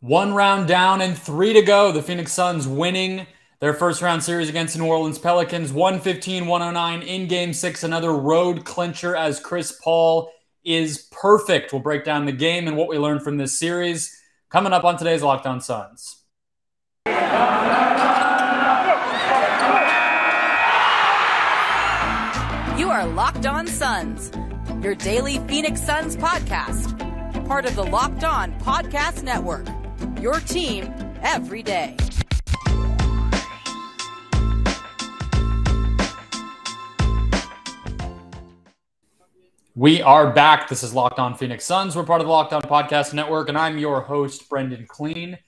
One round down and 3 to go. The Phoenix Suns winning their first round series against the New Orleans Pelicans, 115-109 in Game 6. Another road clincher as Chris Paul is perfect. We'll break down the game and what we learned from this series coming up on today's Locked On Suns. You are Locked On Suns, your daily Phoenix Suns podcast. Part of the Locked On Podcast Network, your team every day. We are back. This is Locked On Phoenix Suns. We're part of the Locked On Podcast Network, and I'm your host, Brendon Kleen,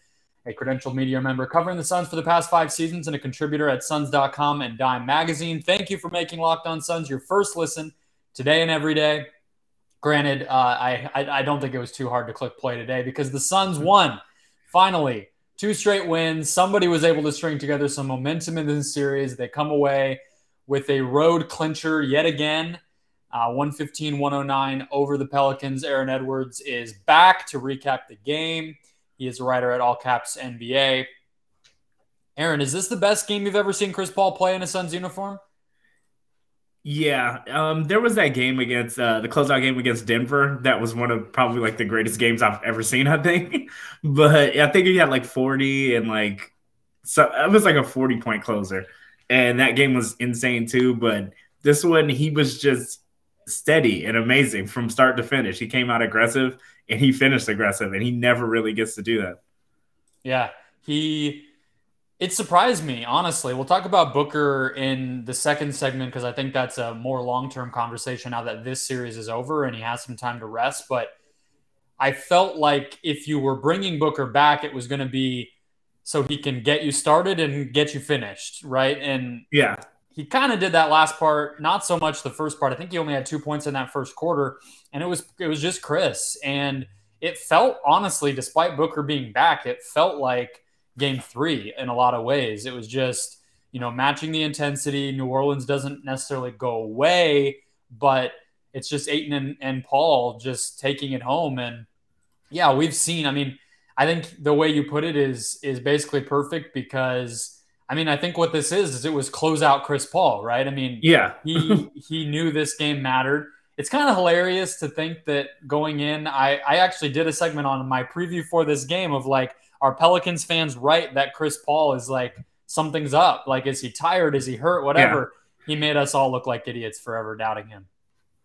a credentialed media member covering the Suns for the past 5 seasons and a contributor at Suns.com and Dime Magazine. Thank you for making Locked On Suns your first listen today and every day. Granted, I don't think it was too hard to click play today because the Suns won. Finally, 2 straight wins. Somebody was able to string together some momentum in this series. They come away with a road clincher yet again. 115-109 over the Pelicans. Aaron Edwards is back to recap the game. He is a writer at All Caps NBA. Aaron, is this the best game you've ever seen Chris Paul play in a Suns uniform? Yeah, there was that game against the closeout game against Denver. That was one of probably like the greatest games I've ever seen, I think. But I think he had like 40 and so it was like a 40-point closer. And that game was insane too. But this one, he was just steady and amazing from start to finish. He came out aggressive and he finished aggressive, and he never really gets to do that. Yeah, it surprised me, honestly. We'll talk about Booker in the second segment because I think that's a more long-term conversation now that this series is over and he has some time to rest. But I felt like if you were bringing Booker back, it was going to be so he can get you started and get you finished, right? And yeah, he kind of did that last part, not so much the first part. I think he only had 2 points in that first quarter, and it was just Chris. And it felt, honestly, despite Booker being back, it felt like Game 3 in a lot of ways. It was just, matching the intensity. New Orleans doesn't necessarily go away, but it's just Ayton and Paul just taking it home. And yeah, we've seen, I think the way you put it is basically perfect because I think what this is it was Closeout Chris Paul, right? Yeah. he knew this game mattered. It's kind of hilarious to think that going in, I actually did a segment on my preview for this game of are Pelicans fans right that Chris Paul is something's up? Is he tired? Is he hurt? Whatever. Yeah. He made us all look like idiots forever doubting him.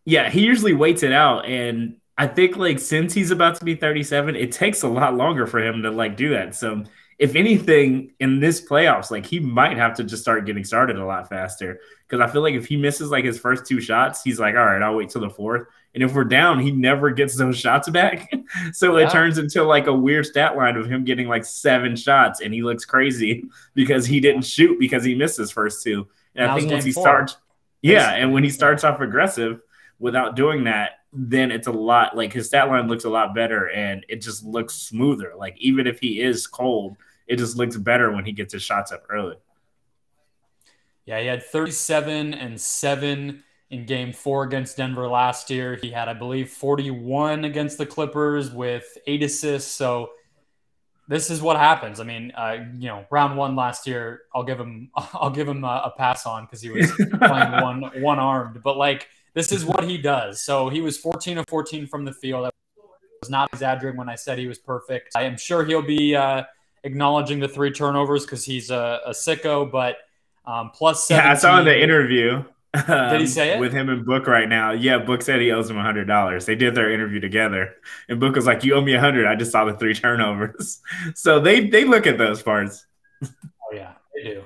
Yeah, he usually waits it out. And I think since he's about to be 37, it takes a lot longer for him to do that. So if anything in this playoffs, he might have to just start getting started a lot faster. Because I feel like if he misses his first 2 shots, he's all right, I'll wait till the 4th. And if we're down, he never gets those shots back. So It turns into a weird stat line of him getting 7 shots, and he looks crazy because he didn't shoot because he missed his first 2. And I think once he starts, and when he starts off aggressive without doing that, then it's a lot his stat line looks a lot better and it just looks smoother. Even if he is cold, it just looks better when he gets his shots up early. Yeah, he had 37 and 7 in Game 4 against Denver last year. He had, I believe, 41 against the Clippers with 8 assists. So this is what happens. Round 1 last year, I'll give him a pass on because he was playing one armed. But this is what he does. So he was 14 of 14 from the field. I was not exaggerating when I said he was perfect. I am sure he'll be acknowledging the 3 turnovers because he's a sicko, but plus 17. Yeah, I saw in the interview. Did he say it? With him and Book right now. Yeah, Book said he owes him $100. They did their interview together. And Book was like, you owe me $100. I just saw the 3 turnovers. So they look at those parts. Oh, yeah,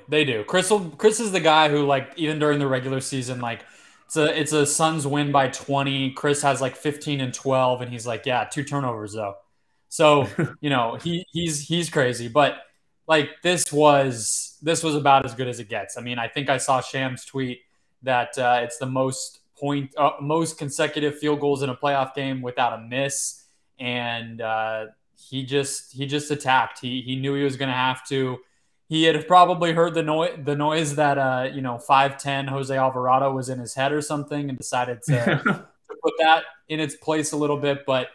they do. Chris is the guy who, even during the regular season, it's a Suns win by 20. Chris has 15 and 12, and he's 2 turnovers though. So he's crazy, but this was about as good as it gets. I think I saw Shams tweet that it's the most consecutive field goals in a playoff game without a miss, and he just attacked. He knew he was going to have to. He had probably heard the noise that 5'10" Jose Alvarado was in his head or something, and decided to put that in its place a little bit. But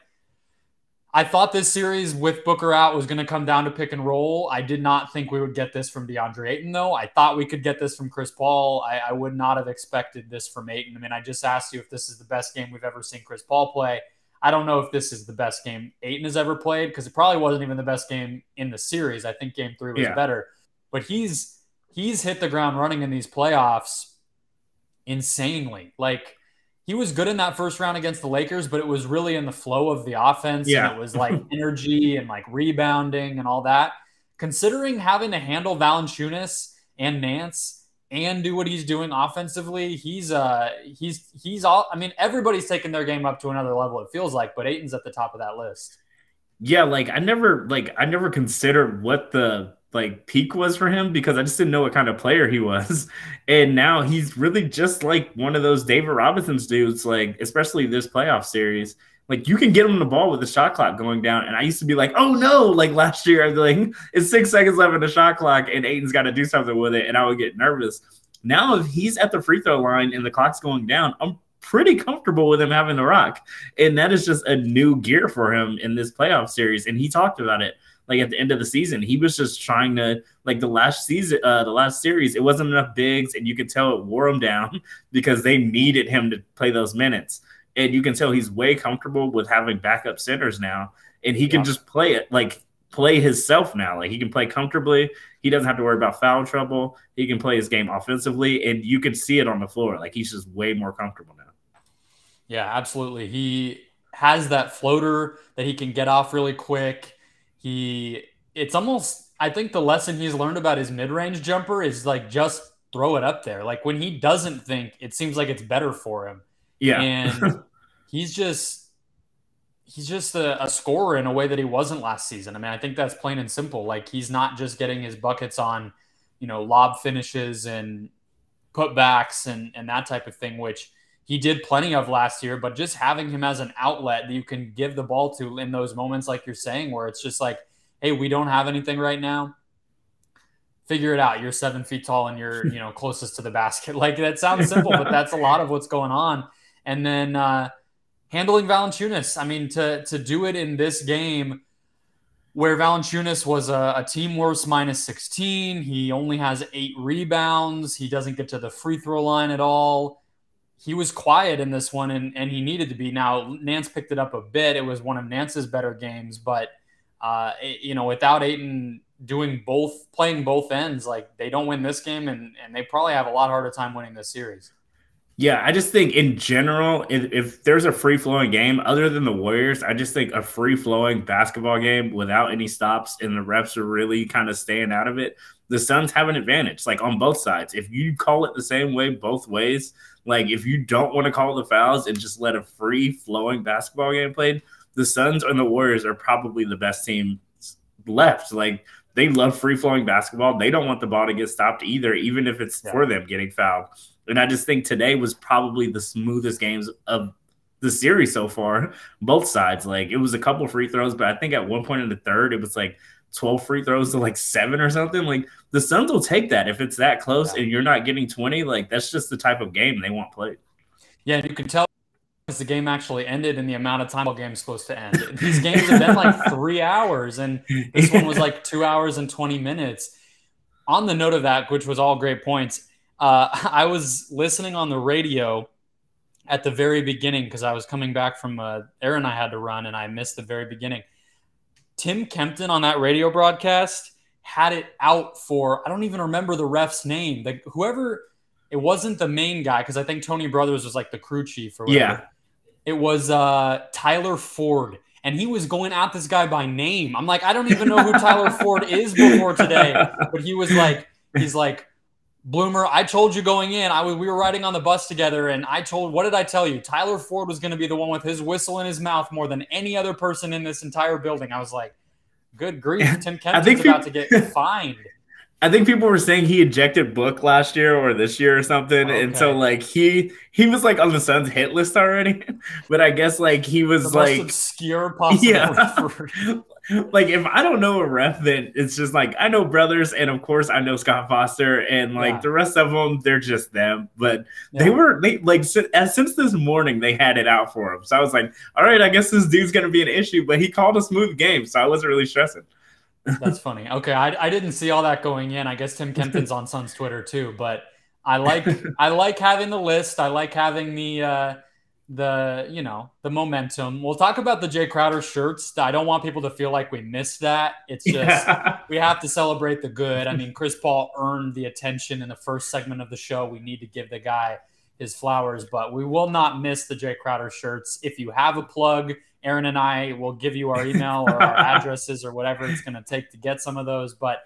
I thought this series with Booker out was going to come down to pick and roll. I did not think we would get this from DeAndre Ayton, though. I thought we could get this from Chris Paul. I would not have expected this from Ayton. I mean, I just asked you if this is the best game we've ever seen Chris Paul play. I don't know if this is the best game Ayton has ever played, because it probably wasn't even the best game in the series. I think game 3 was better. But he's hit the ground running in these playoffs insanely. Like, he was good in that first round against the Lakers, but it was really in the flow of the offense. Yeah. And it was like energy and like rebounding and all that. Considering having to handle Valanciunas and Nance and do what he's doing offensively, he's all, I mean, everybody's taking their game up to another level, it feels like, but Ayton's at the top of that list. Yeah, I never considered what the peak was for him, because I just didn't know what kind of player he was. And now he's really just like one of those David Robinson's dudes, like, especially this playoff series. Like, you can get him the ball with the shot clock going down. And I used to be like, oh no, like last year, I'd be like, it's 6 seconds left in the shot clock and Ayton's got to do something with it. And I would get nervous. Now, if he's at the free throw line and the clock's going down, I'm pretty comfortable with him having the rock. And that is just a new gear for him in this playoff series. And he talked about it. Like, at the end of the season, he was just trying to, like, the last series, it wasn't enough bigs, and you could tell it wore him down because they needed him to play those minutes. And you can tell he's way comfortable with having backup centers now, and he can just play himself now. Like, he can play comfortably. He doesn't have to worry about foul trouble. He can play his game offensively, and you can see it on the floor. Like, he's just way more comfortable now. Yeah, absolutely. He has that floater that he can get off really quick. It's almost, I think the lesson he's learned about his mid-range jumper is like, just throw it up there. Like, when he doesn't think, it seems like it's better for him. Yeah. And he's just a scorer in a way that he wasn't last season. I mean, I think that's plain and simple. Like, he's not just getting his buckets on, lob finishes and putbacks and that type of thing, which he did plenty of last year, but just having him as an outlet that you can give the ball to in those moments, like you're saying, where it's just like, hey, we don't have anything right now. Figure it out. You're 7 feet tall and you're, closest to the basket. Like, that sounds simple, but that's a lot of what's going on. And then handling Valanciunas. I mean, to do it in this game where Valanciunas was a team worst -16. He only has 8 rebounds. He doesn't get to the free throw line at all. He was quiet in this one, and he needed to be. Now, Nance picked it up a bit. It was one of Nance's better games, but without Ayton playing both ends, like, they don't win this game, and they probably have a lot harder time winning this series. Yeah, I just think in general, if there's a free-flowing game, other than the Warriors, I just think a free-flowing basketball game without any stops and the refs are really kind of staying out of it, the Suns have an advantage, like, on both sides. If you call it the same way both ways, like, if you don't want to call the fouls and just let a free-flowing basketball game played, the Suns and the Warriors are probably the best team left. Like, they love free-flowing basketball. They don't want the ball to get stopped either, even if it's for them getting fouled. And I just think today was probably the smoothest games of the series so far, both sides. Like, it was a couple free throws, but I think at one point in the third, it was like 12 free throws to like 7 or something. Like, the Suns will take that if it's that close and you're not getting 20. Like, that's just the type of game they want played. Yeah, you can tell as the game actually ended and the amount of time the game's supposed to end. These games have been like 3 hours, and this one was like 2 hours and 20 minutes. On the note of that, which was all great points, I was listening on the radio at the very beginning because I was coming back from errand I had to run, and I missed the very beginning. Tim Kempton on that radio broadcast had it out for, I don't even remember the ref's name. Whoever, it wasn't the main guy, because I think Tony Brothers was like the crew chief or whatever. Yeah. It was Tyler Ford, and he was going at this guy by name. I'm like, I don't even know who Tyler Ford is before today. But he was like, he's like, Bloomer, I told you going in. We were riding on the bus together, and what did I tell you? Tyler Ford was going to be the one with his whistle in his mouth more than any other person in this entire building. I was like, good grief, Tim Kempton's about to get fined. I think people were saying he ejected Book last year or this year or something. Okay. And so, like, he was, like, on the Suns hit list already. But I guess, like, he was, the most obscure possible. Yeah. Like, if I don't know a ref, then it's just like, I know Brothers, and of course I know Scott Foster, and like the rest of them, they're just them. But they like since this morning they had it out for him. So I was like, all right, I guess this dude's gonna be an issue. But he called a smooth game, so I wasn't really stressing. That's funny. Okay, I didn't see all that going in. I guess Tim Kempton's on Suns Twitter too, but I like having the list. I like having the momentum. We'll talk about the Jae Crowder shirts. I don't want people to feel like we missed that. It's just we have to celebrate the good. I mean, Chris Paul earned the attention in the first segment of the show. We need to give the guy his flowers, but we will not miss the Jae Crowder shirts. If you have a plug, Aaron and I will give you our email or our addresses or whatever it's going to take to get some of those. But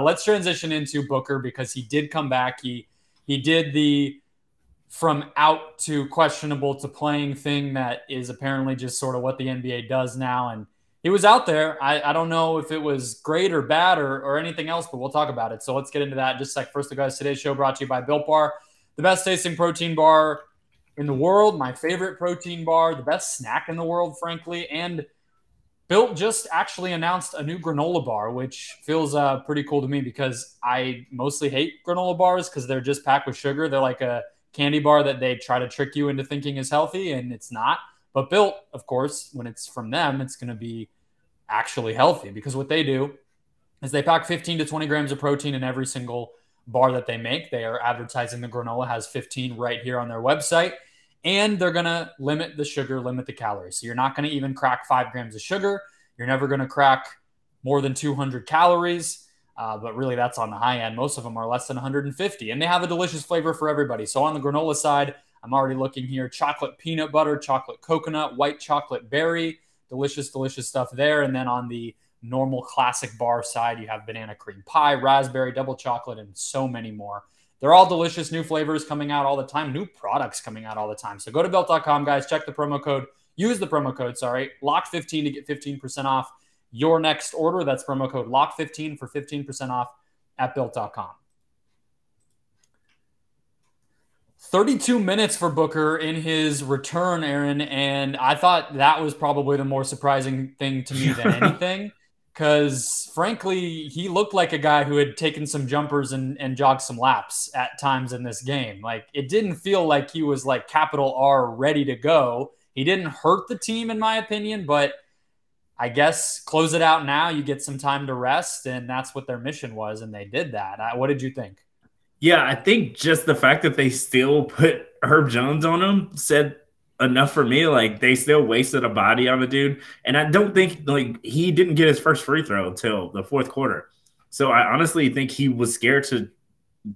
let's transition into Booker, because he did come back. He did the from out to questionable to playing thing that is apparently just sort of what the NBA does now. And he was out there. I don't know if it was great or bad or anything else, but we'll talk about it. So let's get into that. Just like first, guys, today's show brought to you by Built Bar, the best tasting protein bar in the world, my favorite protein bar, the best snack in the world, frankly. And Built just actually announced a new granola bar, which feels pretty cool to me, because I mostly hate granola bars because they're just packed with sugar. They're like a candy bar that they try to trick you into thinking is healthy, and it's not. But Built, of course, when it's from them, it's going to be actually healthy, because what they do is they pack 15 to 20 grams of protein in every single bar that they make. They are advertising the granola has 15 right here on their website. And they're going to limit the sugar, limit the calories. So you're not going to even crack 5 grams of sugar. You're never going to crack more than 200 calories. But really, that's on the high end. Most of them are less than 150. And they have a delicious flavor for everybody. So on the granola side, I'm already looking here. Chocolate peanut butter, chocolate coconut, white chocolate berry. Delicious, delicious stuff there. And then on the normal classic bar side, you have banana cream pie, raspberry, double chocolate, and so many more. They're all delicious. New flavors coming out all the time. New products coming out all the time. So go to Built.com, guys. Check the promo code. Use the promo code, LOCK15 to get 15% off your next order. That's promo code LOCK15 for 15% off at Built.com. 32 minutes for Booker in his return, Aaron, and I thought that was probably the more surprising thing to me than anything. Because, frankly, he looked like a guy who had taken some jumpers and jogged some laps at times in this game. Like, it didn't feel like he was, like, capital R ready to go. He didn't hurt the team, in my opinion, but I guess close it out now. You get some time to rest, and that's what their mission was, and they did that. What did you think? Yeah, I think just the fact that they still put Herb Jones on him said enough for me. Like, they still wasted a body on the dude, and I don't think, like, he didn't get his first free throw until the fourth quarter. So I honestly think he was scared to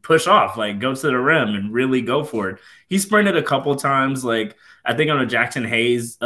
push off, like, go to the rim and really go for it. He sprinted a couple times. Like, I think on a Jackson Hayes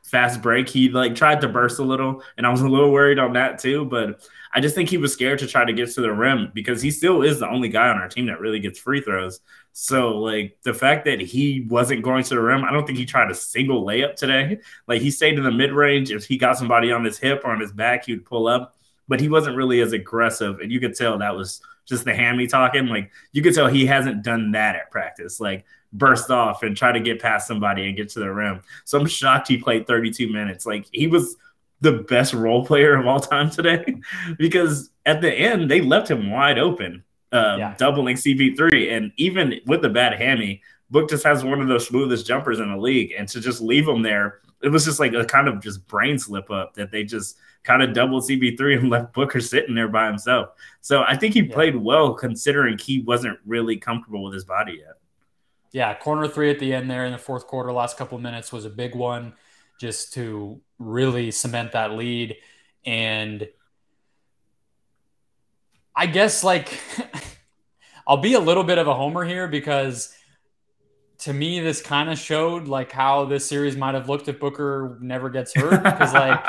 fast break, he like tried to burst a little, and I was a little worried on that too. But I just think he was scared to try to get to the rim, because he still is the only guy on our team that really gets free throws. So, like, the fact that he wasn't going to the rim, I don't think he tried a single layup today. Like, he stayed in the mid-range. If he got somebody on his hip or on his back, he would pull up. But he wasn't really as aggressive, and you could tell that was just the hammy talking. Like, you could tell he hasn't done that at practice, like burst off and try to get past somebody and get to the rim. So I'm shocked he played 32 minutes. Like, he was the best role player of all time today, because at the end, they left him wide open. Doubling CP3, and even with the bad hammy, Book just has one of those smoothest jumpers in the league, and to just leave him there, it was just like a kind of just brain slip up that they just kind of doubled CP3 and left Booker sitting there by himself. So I think he played well, considering he wasn't really comfortable with his body yet. Yeah, corner three at the end there in the fourth quarter, last couple of minutes, was a big one just to really cement that lead. And I guess, like, I'll be a little bit of a homer here, because to me, this kind of showed like how this series might have looked if Booker never gets hurt. Because, like,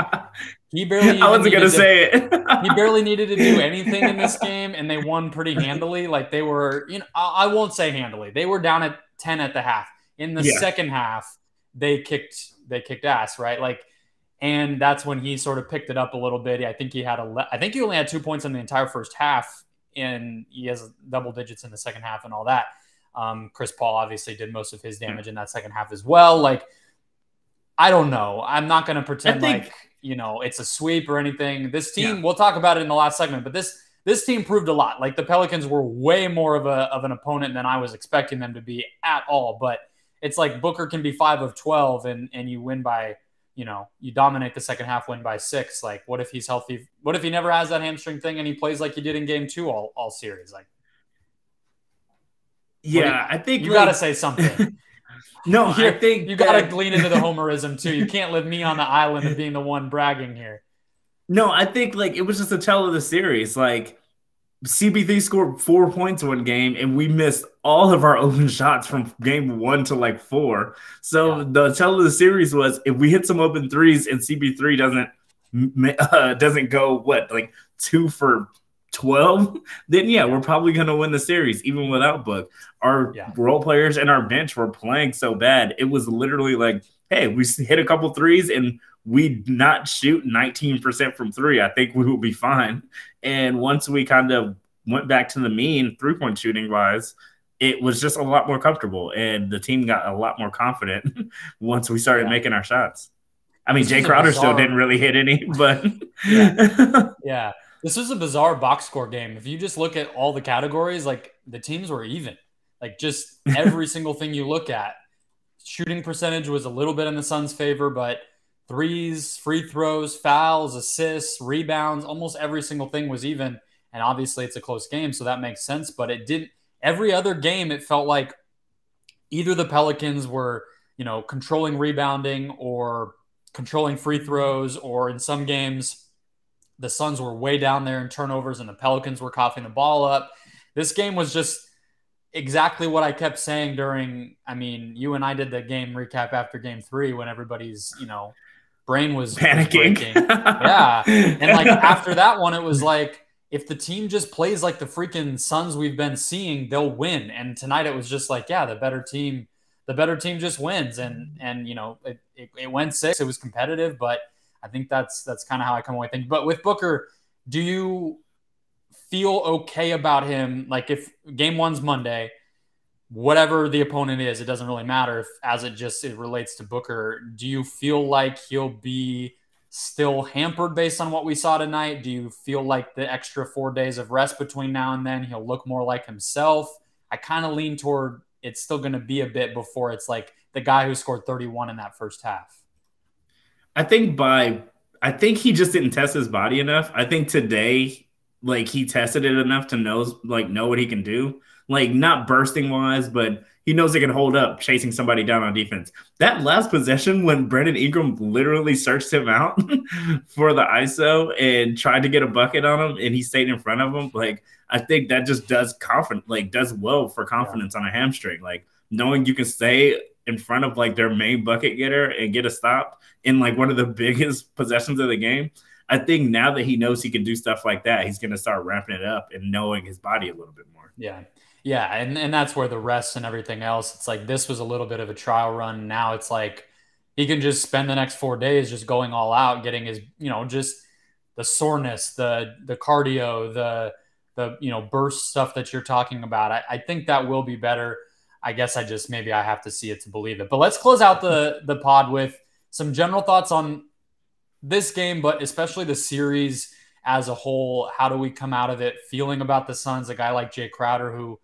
he barely I wasn't going to say it. He barely needed to do anything in this game, and they won pretty handily. Like, they were, I won't say handily. They were down at 10 at the half. In the second half, they kicked ass, right? Like, and that's when he sort of picked it up a little bit. I think he only had 2 points in the entire first half, and he has double digits in the second half and all that. Chris Paul obviously did most of his damage in that second half as well. Like, I don't know. I'm not going to pretend think, it's a sweep or anything. This team, we'll talk about it in the last segment, but this team proved a lot. Like the Pelicans were way more of an opponent than I was expecting them to be at all. But it's like Booker can be 5 of 12 and you win by, you dominate the second half, win by 6. Like, what if he's healthy? What if he never has that hamstring thing and he plays like he did in game 2 all series? Like, I think you got to say something. No, I think you got to lean into the homerism too. You can't leave me on the island of being the one bragging here. No, I think like it was just a tell of the series. Like CB3 scored 4 points one game, and we missed all of our open shots from game 1 to like 4. So the tell of the series was if we hit some open threes and CB3 doesn't go like 2 for 12, then we're probably going to win the series even without Book. Our role players and our bench were playing so bad. It was literally like, hey, we hit a couple threes and we not shoot 19% from 3. I think we will be fine. And once we kind of went back to the mean 3-point shooting wise, it was just a lot more comfortable and the team got a lot more confident once we started making our shots. I mean, Jae Crowder still didn't really hit any, but This was a bizarre box score game. If you just look at all the categories, like the teams were even. Like just every single thing you look at. Shooting percentage was a little bit in the Suns' favor, but threes, free throws, fouls, assists, rebounds, almost every single thing was even. And obviously it's a close game, so that makes sense. But it didn't – every other game it felt like either the Pelicans were, controlling rebounding or controlling free throws, or in some games – the Suns were way down there in turnovers and the Pelicans were coughing the ball up. This game was just exactly what I kept saying you and I did the game recap after game 3 when everybody's, brain was panicking. And like after that one, it was like, if the team just plays like the freaking Suns we've been seeing, they'll win. And tonight it was just like, the better team just wins. And it went 6. It was competitive, but I think that's kind of how I come away thinking. But with Booker, do you feel okay about him? Like if game 1's Monday, whatever the opponent is, it doesn't really matter as it relates to Booker. Do you feel like he'll be still hampered based on what we saw tonight? Do you feel like the extra 4 days of rest between now and then, he'll look more like himself? I kind of lean toward it's still going to be a bit before it's like the guy who scored 31 in that first half. I think he just didn't test his body enough. I think today, like he tested it enough to know what he can do. Like not bursting wise, but he knows he can hold up chasing somebody down on defense. That last possession when Brandon Ingram literally searched him out for the ISO and tried to get a bucket on him and he stayed in front of him. Like I think that just does well for confidence on a hamstring. Like knowing you can stay in front of like their main bucket getter and get a stop in like one of the biggest possessions of the game. I think now that he knows he can do stuff like that, he's going to start ramping it up and knowing his body a little bit more. Yeah. And that's where the rest and everything else, it's like, this was a little bit of a trial run. Now it's like, he can just spend the next 4 days just going all out, getting his, just the soreness, the cardio, the burst stuff that you're talking about. I think that will be better. I guess maybe I have to see it to believe it. But let's close out the pod with some general thoughts on this game, but especially the series as a whole. How do we come out of it feeling about the Suns? A guy like Jae Crowder, who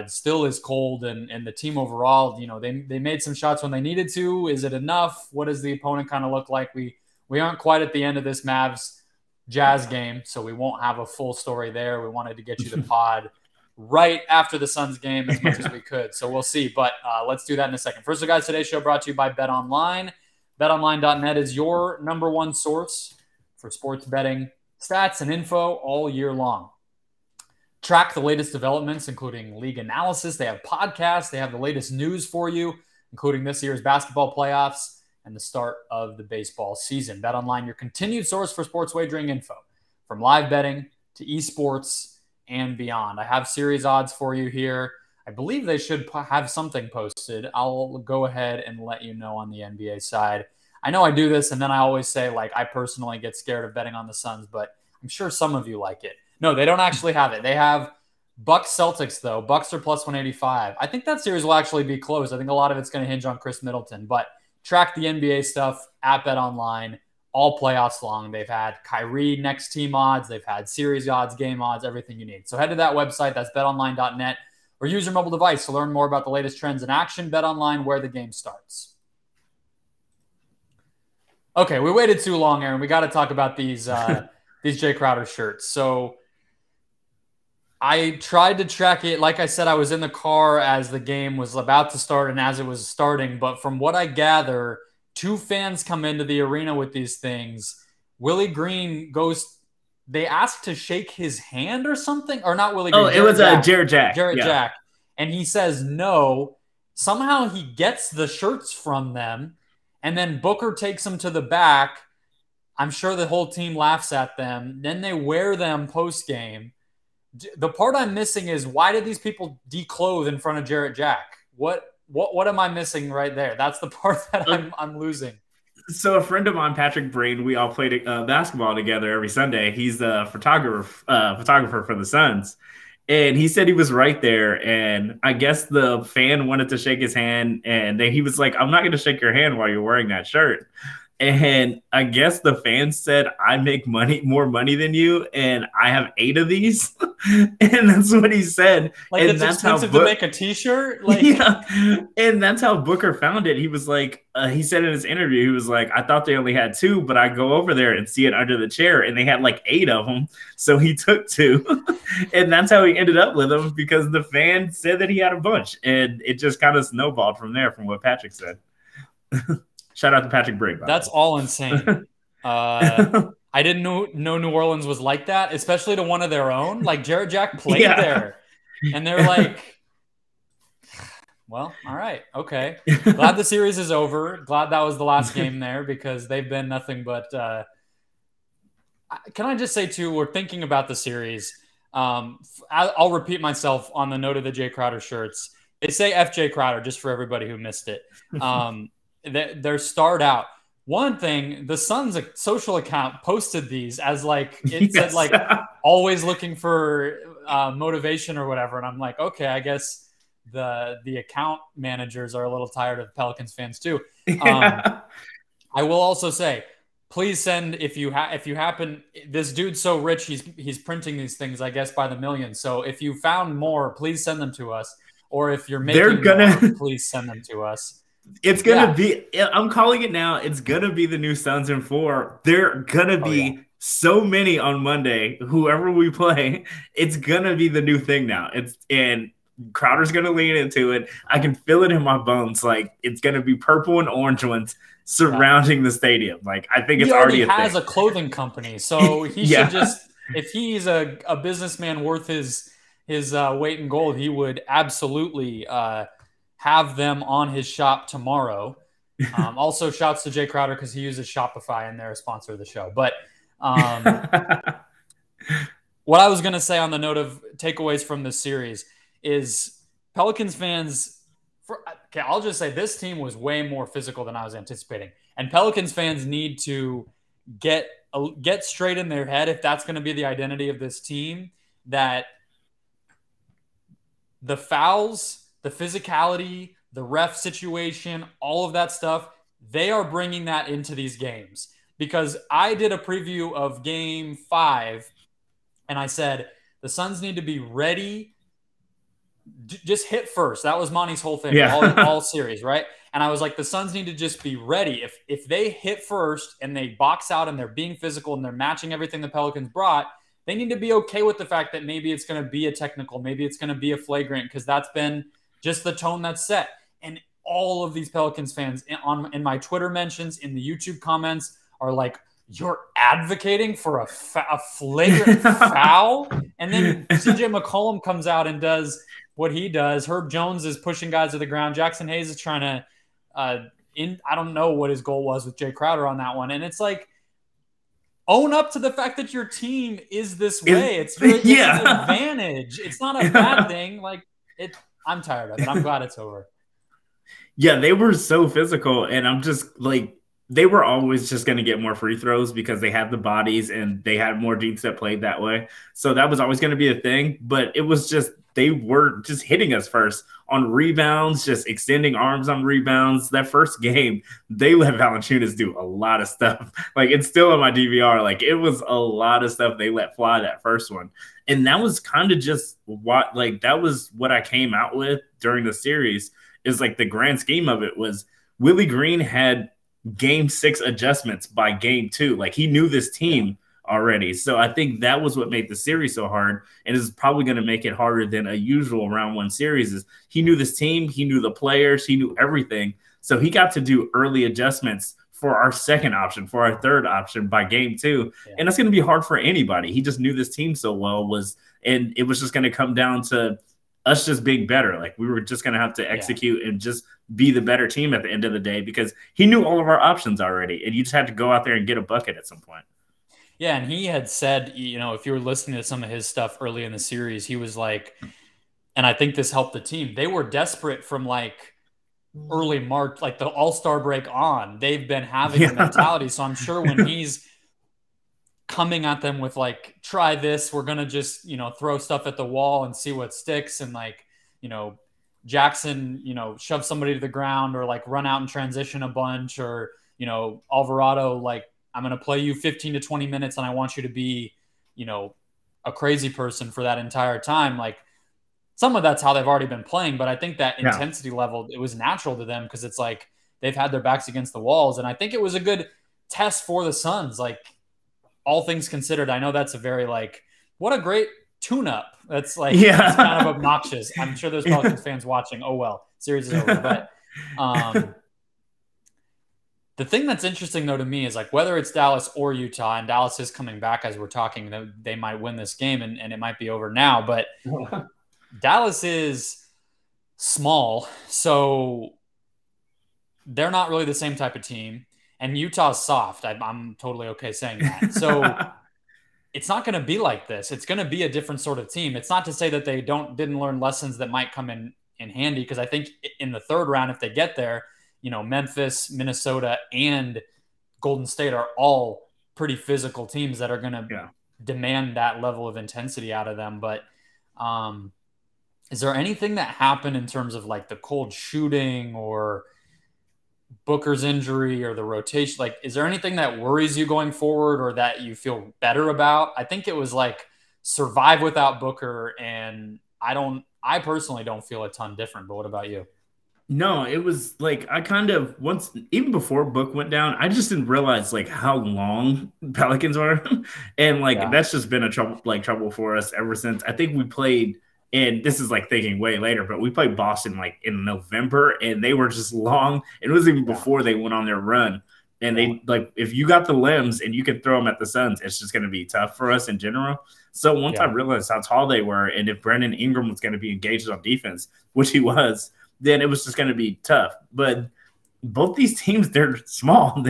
still is cold, and the team overall, they made some shots when they needed to. Is it enough? What does the opponent kind of look like? We aren't quite at the end of this Mavs Jazz game, so we won't have a full story there. We wanted to get you the pod right after the Suns game as much as we could. So we'll see. But let's do that in a second. First of all, guys, today's show brought to you by BetOnline. BetOnline.net is your number one source for sports betting stats and info all year long. Track the latest developments, including league analysis. They have podcasts. They have the latest news for you, including this year's basketball playoffs and the start of the baseball season. BetOnline, your continued source for sports wagering info, from live betting to esports and beyond. I have series odds for you here. I believe they should have something posted. I'll go ahead and let you know on the NBA side. I know I do this, and then I always say, like, I personally get scared of betting on the Suns, but I'm sure some of you like it. No, they don't actually have it. They have Bucks Celtics, though. Bucks are plus 185. I think that series will actually be close. I think a lot of it's going to hinge on Chris Middleton, but track the NBA stuff at BetOnline all playoffs long. They've had Kyrie next team odds. They've had series odds, game odds, everything you need. So head to that website. That's betonline.net, or use your mobile device to learn more about the latest trends in action. BetOnline, where the game starts. Okay, we waited too long, Aaron. We got to talk about these Jae Crowder shirts. So I tried to track it. Like I said, I was in the car as the game was about to start and as it was starting. But from what I gather, 2 fans come into the arena with these things. Willie Green goes – they asked to shake his hand or something? Or not Willie Green. Oh, it was Jarrett Jack. Jarrett Jack. And he says no. Somehow he gets the shirts from them. And then Booker takes them to the back. I'm sure the whole team laughs at them. Then they wear them post-game. The part I'm missing is, why did these people declothe in front of Jarrett Jack? What am I missing right there? That's the part that I'm losing. So a friend of mine, Patrick Brain, we all played basketball together every Sunday. He's the photographer for the Suns. And he said he was right there, and I guess the fan wanted to shake his hand, and then he was like, I'm not going to shake your hand while you're wearing that shirt. And I guess the fan said, I make more money than you, and I have 8 of these. And that's what he said. Like, and it's that's expensive to make a T-shirt? Like, yeah. And that's how Booker found it. He was like, he said in his interview, he was like, I thought they only had 2, but I go over there and see it under the chair, and they had like 8 of them. So he took 2. And that's how he ended up with them, because the fan said that he had a bunch. And it just kind of snowballed from there, from what Patrick said. Shout out to Patrick Brigg. That's all insane. I didn't know New Orleans was like that, especially to one of their own. Like, Jarrett Jack played there. And they're like, well, all right, okay. Glad the series is over. Glad that was the last game there, because they've been nothing but can I just say, too, we're thinking about the series. I'll repeat myself on the note of the Jae Crowder shirts. They say F Jae Crowder, just for everybody who missed it. Their start out. One thing, the Suns social account posted these as like, it said like always looking for motivation or whatever. And I'm like, okay, I guess the account managers are a little tired of Pelicans fans too. I will also say, please send, if you happen, this dude's so rich, he's printing these things, I guess, by the millions. So if you found more, please send them to us. Or if you're making more, please send them to us. It's going to be – I'm calling it now. It's going to be the new Suns in 4. There going to be so many on Monday, whoever we play. It's going to be the new thing now. And Crowder's going to lean into it. I can feel it in my bones. Like, it's going to be purple and orange ones surrounding the stadium. Like, I think it's already a thing. He has a clothing company, so he should just – if he's a businessman worth his weight in gold, he would absolutely have them on his shop tomorrow. Also, shouts to Jae Crowder, because he uses Shopify and they're a sponsor of the show. But what I was going to say on the note of takeaways from this series is Pelicans fans I'll just say this team was way more physical than I was anticipating. And Pelicans fans need to get straight in their head, if that's going to be the identity of this team, that the fouls, the physicality, the ref situation, all of that stuff, they are bringing that into these games. Because I did a preview of Game 5, and I said the Suns need to be ready. Just hit first. That was Monty's whole thing, all series, right? And I was like, the Suns need to just be ready. If they hit first and they box out and they're being physical and they're matching everything the Pelicans brought, they need to be okay with the fact that maybe it's going to be a technical, maybe it's going to be a flagrant, because that's been just the tone that's set. And all of these Pelicans fans in my Twitter mentions, in the YouTube comments, are like, you're advocating for a flagrant foul? And then CJ McCollum comes out and does what he does. Herb Jones is pushing guys to the ground. Jackson Hayes is trying to I don't know what his goal was with Jae Crowder on that one. And it's like, own up to the fact that your team is this way. It's an advantage. It's not a bad thing. Like, I'm tired of it. I'm glad it's over. Yeah, they were so physical, and I'm just like, they were always just going to get more free throws because they had the bodies and they had more dudes that played that way. So that was always going to be a thing. But it was just they were just hitting us first on rebounds, just extending arms on rebounds. That first game, they let Valanciunas do a lot of stuff. Like, it's still on my DVR. Like, it was a lot of stuff they let fly that first one. And that was kind of just that was what I came out with during the series, is like the grand scheme of it was Willie Green had game 6 adjustments by game 2. Like, he knew this team already. So I think that was what made the series so hard, and is probably going to make it harder than a usual round 1 series. Is he knew this team, he knew the players, he knew everything. So he got to do early adjustments for our second option, for our third option by game 2. Yeah. And that's going to be hard for anybody. He just knew this team so well, and it was just going to come down to us just being better. Like, we were just going to have to execute and just be the better team at the end of the day, because he knew all of our options already, and you just had to go out there and get a bucket at some point. Yeah, and he had said, if you were listening to some of his stuff early in the series, he was like, and I think this helped the team, they were desperate from like early March, like the All-Star break on. They've been having a mentality. So I'm sure when he's coming at them with like, try this, we're going to just, throw stuff at the wall and see what sticks. And like, Jackson, shove somebody to the ground, or like run out and transition a bunch, or, Alvarado, like, I'm going to play you 15 to 20 minutes and I want you to be, a crazy person for that entire time. Like, some of that's how they've already been playing, but I think that intensity level, it was natural to them, because it's like they've had their backs against the walls. And I think it was a good test for the Suns. Like, all things considered, I know that's a very like, what a great tune-up. That's like, it's kind of obnoxious. I'm sure there's Pelicans fans watching. Oh, well, series is over. But the thing that's interesting, though, to me is like, whether it's Dallas or Utah, and Dallas is coming back as we're talking, they might win this game and it might be over now. But Dallas is small, so they're not really the same type of team. And Utah's soft. I'm totally okay saying that. So it's not going to be like this. It's going to be a different sort of team. It's not to say that they didn't learn lessons that might come in handy, because I think in the third round, if they get there, Memphis, Minnesota, and Golden State are all pretty physical teams that are going to demand that level of intensity out of them. But is there anything that happened in terms of like the cold shooting or Booker's injury or the rotation? Like, is there anything that worries you going forward or that you feel better about? I think it was like survive without Booker, and I personally don't feel a ton different, but what about you? No, it was like I kind of even before Book went down, I just didn't realize like how long Pelicans were. And like that's just been a trouble for us ever since. I think we played, and this is like thinking way later, but we played Boston like in November, and they were just long. It was even before they went on their run. And they like, if you got the limbs and you can throw them at the Suns, it's just going to be tough for us in general. So once I realized how tall they were, and if Brandon Ingram was going to be engaged on defense, which he was, then it was just going to be tough. But both these teams, they're small.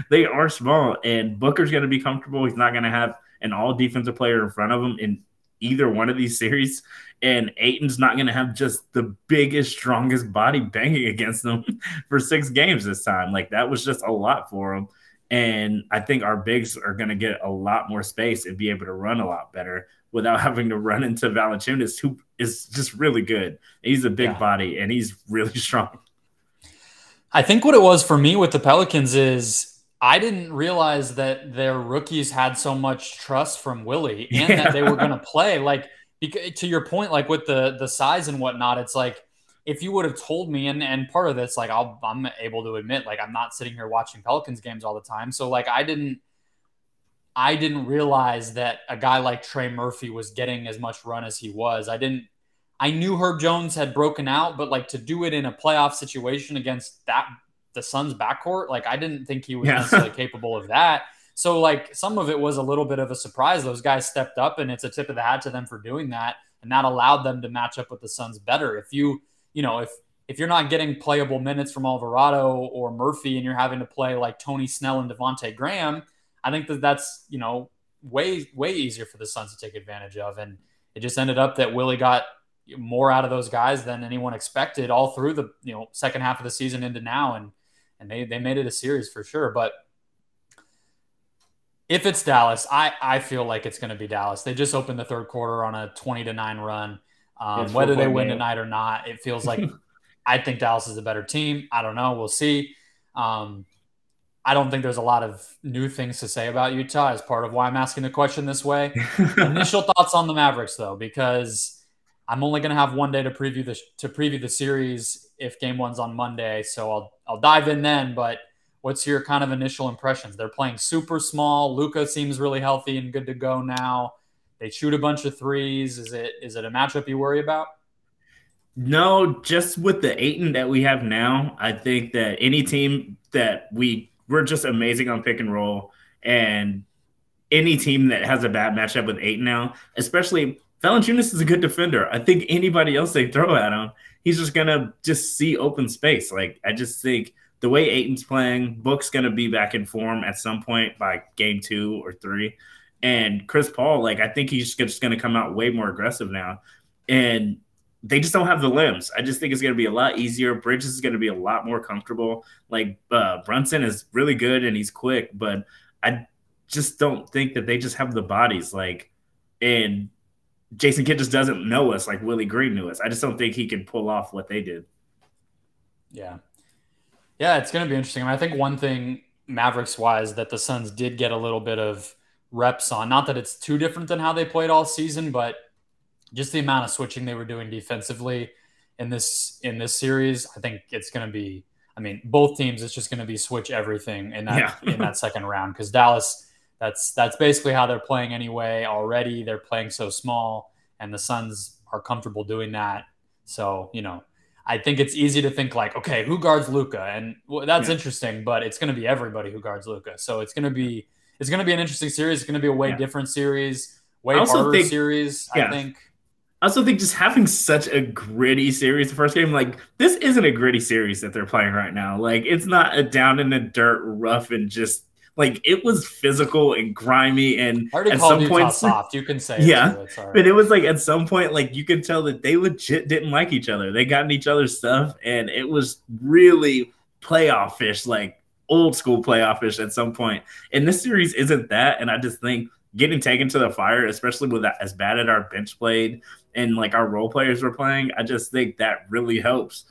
They are small, and Booker's going to be comfortable. He's not going to have an all defensive player in front of him in either one of these series. And Ayton's not going to have just the biggest, strongest body banging against them for 6 games this time. Like, that was just a lot for him. And I think our bigs are going to get a lot more space and be able to run a lot better without having to run into Valanciunas, who is just really good. He's a big body, and he's really strong. I think what it was for me with the Pelicans is I didn't realize that their rookies had so much trust from Willie, and that they were going to play. Like, to your point, like with the size and whatnot, it's like, if you would have told me, and part of this, like I'm able to admit, like I'm not sitting here watching Pelicans games all the time. So like I didn't realize that a guy like Trey Murphy was getting as much run as he was. I knew Herb Jones had broken out, but like to do it in a playoff situation against the Suns backcourt, like I didn't think he was necessarily capable of that. So like some of it was a little bit of a surprise. Those guys stepped up, and it's a tip of the hat to them for doing that. And that allowed them to match up with the Suns better. If if you're not getting playable minutes from Alvarado or Murphy, and you're having to play like Tony Snell and Devontae Graham, I think that's, way, way easier for the Suns to take advantage of. And it just ended up that Willie got more out of those guys than anyone expected all through the, second half of the season into now. And they made it a series for sure. But if it's Dallas, I feel like it's going to be Dallas. They just opened the third quarter on a 20-9 run. Whether they win tonight or not, it feels like I think Dallas is a better team. I don't know. We'll see. I don't think there's a lot of new things to say about Utah as part of why I'm asking the question this way. Initial thoughts on the Mavericks, though, because I'm only going to have one day to preview the series if Game 1's on Monday. So I'll dive in then. But what's your kind of initial impressions? They're playing super small. Luka seems really healthy and good to go now. They shoot a bunch of threes. Is it a matchup you worry about? No, just with the Ayton that we have now, I think that any team that we're just amazing on pick and roll, and any team that has a bad matchup with Ayton now, especially Valanciunas is a good defender. I think anybody else they throw at him, he's just gonna just see open space. Like, I just think the way Ayton's playing, Book's gonna be back in form at some point by game 2 or 3. And Chris Paul, like, I think he's just gonna come out way more aggressive now. And they just don't have the limbs. I just think it's going to be a lot easier. Bridges is going to be a lot more comfortable. Like, Brunson is really good and he's quick, but I just don't think that they just have the bodies. Like, and Jason Kidd just doesn't know us like Willie Green knew us. I just don't think he can pull off what they did. Yeah. Yeah, it's going to be interesting. I mean, I think one thing Mavericks-wise that the Suns did get a little bit of reps on, not that it's too different than how they played all season, but just the amount of switching they were doing defensively in this series, I think it's going to be. I mean, both teams, it's just going to be switch everything in that second round, because Dallas, that's basically how they're playing anyway. Already, they're playing so small, and the Suns are comfortable doing that. So I think it's easy to think like, okay, who guards Luka, and that's interesting, but it's going to be everybody who guards Luka. So it's going to be an interesting series. It's going to be a way different series, way harder series. I think. I also think just having such a gritty series the first game, like, this isn't a gritty series that they're playing right now. Like, it's not a down in the dirt, rough, and just like, it was physical and grimy. And at some point, soft. You can say, but it was like at some point, like, you could tell that they legit didn't like each other. They got in each other's stuff, and it was really playoff-ish, like old school playoff-ish at some point. And this series isn't that. And I just think getting taken to the fire, especially with that, as bad as our bench played and like our role players were playing, I just think that really helps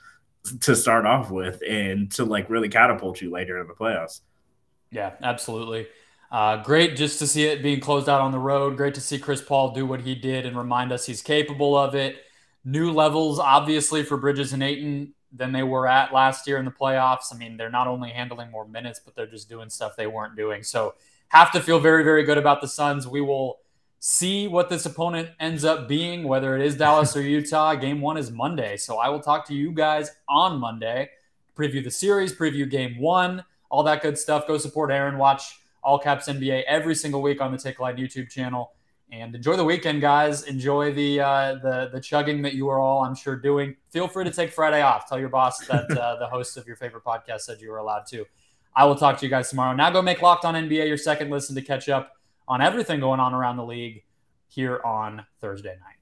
to start off with and to like really catapult you later in the playoffs. Yeah, absolutely. Great just to see it being closed out on the road. Great to see Chris Paul do what he did and remind us he's capable of it. New levels, obviously, for Bridges and Ayton than they were at last year in the playoffs. I mean, they're not only handling more minutes, but they're just doing stuff they weren't doing. So have to feel very, very good about the Suns. We will see what this opponent ends up being, whether it is Dallas or Utah. Game 1 is Monday. So I will talk to you guys on Monday, preview the series, preview Game 1, all that good stuff. Go support Aaron. Watch All Caps NBA every single week on the Tickline YouTube channel. And enjoy the weekend, guys. Enjoy the chugging that you are all, I'm sure, doing. Feel free to take Friday off. Tell your boss that the host of your favorite podcast said you were allowed to. I will talk to you guys tomorrow. Now go make Locked On NBA your second listen to catch up on everything going on around the league here on Thursday night.